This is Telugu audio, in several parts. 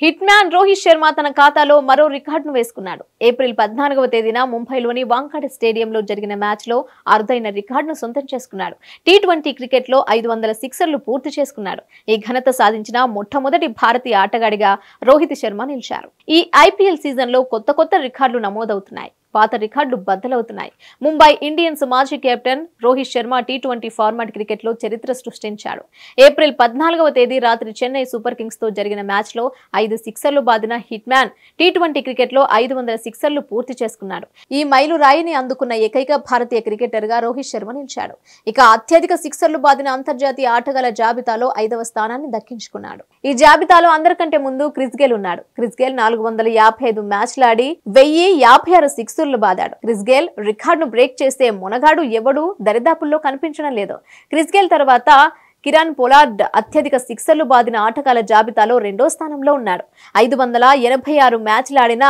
హిట్ మ్యాన్ రోహిత్ శర్మ తన ఖాతాలో మరో రికార్డును వేసుకున్నాడు. ఏప్రిల్ 14వ తేదీన ముంబైలోని వాంఖేడే స్టేడియంలో జరిగిన మ్యాచ్లో అరుదైన రికార్డును సొంతం చేసుకున్నాడు. టీ20 క్రికెట్లో 500 సిక్సర్లు పూర్తి చేసుకున్నాడు. ఈ ఘనత సాధించిన మొట్టమొదటి భారతీయ ఆటగాడిగా రోహిత్ శర్మ నిలిచారు. ఈ ఐపీఎల్ సీజన్లో కొత్త రికార్డులు నమోదవుతున్నాయి. పాత రికార్డులు బద్దలవుతున్నాయి. ముంబై ఇండియన్స్ మాజీ captain Rohit Sharma T20 format క్రికెట్లో చరిత్ర సృష్టించాడు. ఏప్రిల్ 14వ తేదీ రాత్రి చెన్నై సూపర్ కింగ్స్ తో జరిగిన మ్యాచ్లో 5 సిక్సర్లు బాదిన హిట్ మ్యాన్ టీ20 క్రికెట్లో 500 సిక్సర్లు పూర్తి చేసుకున్నాడు. ఈ మైలురాయిని అందుకున్న ఏకైక భారతీయ క్రికెటర్ గా రోహిత్ శర్మ నిలిచాడు. ఇక అత్యధిక సిక్సర్లు బాదిన అంతర్జాతీయ ఆటగాళ్ల జాబితాలో 5వ స్థానాన్ని దక్కించుకున్నాడు. ఈ జాబితాలో అందరికంటే ముందు క్రిస్ గేల్ ఉన్నాడు. క్రిస్ గేల్ 455 మ్యాచ్లాడి 1056 సిక్స్ బాదాడు. క్రిస్ గేల్ రికార్డును బ్రేక్ చేస్తే మొనగాడు ఎవడు దరిదాపుల్లో కనిపించడం లేదు. క్రిస్ గేల్ తర్వాత కిరణ్ పొలార్డ్ అత్యధిక సిక్సర్లు బాదిన ఆటగాళ్ల జాబితాలో 2వ స్థానంలో ఉన్నాడు. 586 మ్యాచ్లాడిన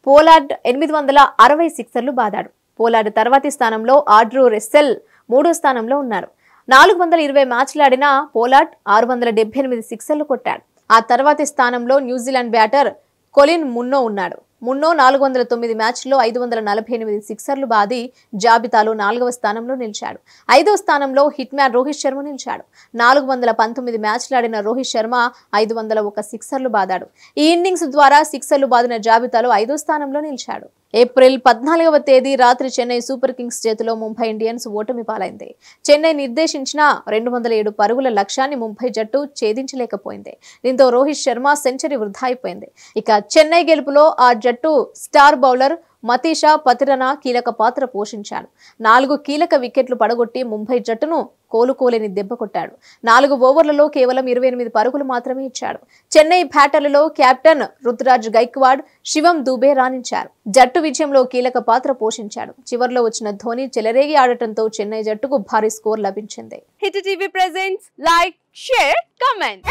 పోలార్డ్ 860 సిక్సర్లు బాదాడు. పోలార్డ్ తర్వాతి స్థానంలో ఆండ్రూ రస్సెల్ 3వ స్థానంలో ఉన్నారు. 420 మ్యాచ్లాడిన పోలార్డ్ 678 సిక్సర్లు కొట్టాడు. ఆ తర్వాతి స్థానంలో న్యూజిలాండ్ బ్యాటర్ కొలిన్ మున్నో ఉన్నాడు. మున్నో 409 మ్యాచ్ల్లో 548 సిక్సర్లు బాది జాబితాలో 4వ స్థానంలో నిలిచాడు. 5వ స్థానంలో హిట్ మ్యాన్ రోహిత్ శర్మ నిలిచాడు. 419 మ్యాచ్లాడిన రోహిత్ శర్మ 501 సిక్సర్లు బాదాడు. ఈ ఇన్నింగ్స్ ద్వారా సిక్సర్లు బాదిన జాబితాలో 5వ స్థానంలో నిలిచాడు. ఏప్రిల్ 14వ తేదీ రాత్రి చెన్నై సూపర్ కింగ్స్ చేతిలో ముంబై ఇండియన్స్ ఓటమి పాలైంది. చెన్నై నిర్దేశించిన 207 పరుగుల లక్ష్యాన్ని ముంబై జట్టు ఛేదించలేకపోయింది. దీంతో రోహిత్ శర్మ సెంచరీ వృధా అయిపోయింది. ఇక చెన్నై గెలుపులో ఆ జట్టు స్టార్ బౌలర్ మతీషా పతిరనా కీలక పాత్ర పోషించాడు. 4 కీలక వికెట్లు పడగొట్టి ముంబై జట్టును కోలుకోలేని దెబ్బ కొట్టాడు. 4 ఓవర్లలో కేవలం 28 పరుగులు మాత్రమే ఇచ్చాడు. చెన్నై బ్యాటర్లలో కెప్టెన్ రుతురాజ్ గైక్వాడ్, శివం దుబే రాణించారు. జట్టు విజయంలో కీలక పాత్ర పోషించాడు. చివర్లో వచ్చిన ధోని చెలరేగి ఆడటంతో చెన్నై జట్టుకు భారీ స్కోర్ లభించింది. Hit TV presents like, share, comment.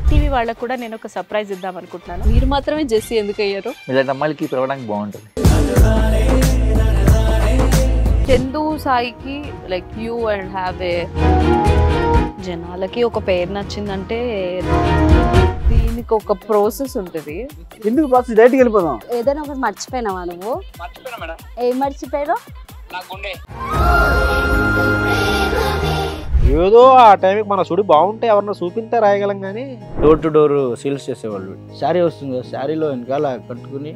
TV వాళ్ళకు కూడా నేను ఒక సర్ప్రైజ్ ఇద్దాం అనుకుంటున్నాను. మీరు మాత్రమే జెస్సీ ఎందుకు అయ్యారు? ఇలాంటి అమ్మాయిలకి పిలవడానికి బాగుంటుంది. చందు సాయికి like you and have a జనాలకి ఒక పేరు నచ్చిందంటే దీనికి ఒక ప్రాసెస్ ఉంటుంది. ఎందుకు ప్రాసెస్? డైరెక్ట్‌గా వెళ్ళిపోదాం. ఏదైనా ఒకటి మర్చిపోయినావా నువ్వు? మర్చిపోయినా మేడం. ఏం మర్చిపోయావు? నా గుండె. ఏదో ఆ టైంకి మన సుడి బాగుంటే ఎవరన్నా చూపిస్తే రాయగలం కానీ డోర్ టు డోర్ సేల్స్ చేసేవాళ్ళు. శారీ వస్తుంది, శారీలో వెనకాల కట్టుకుని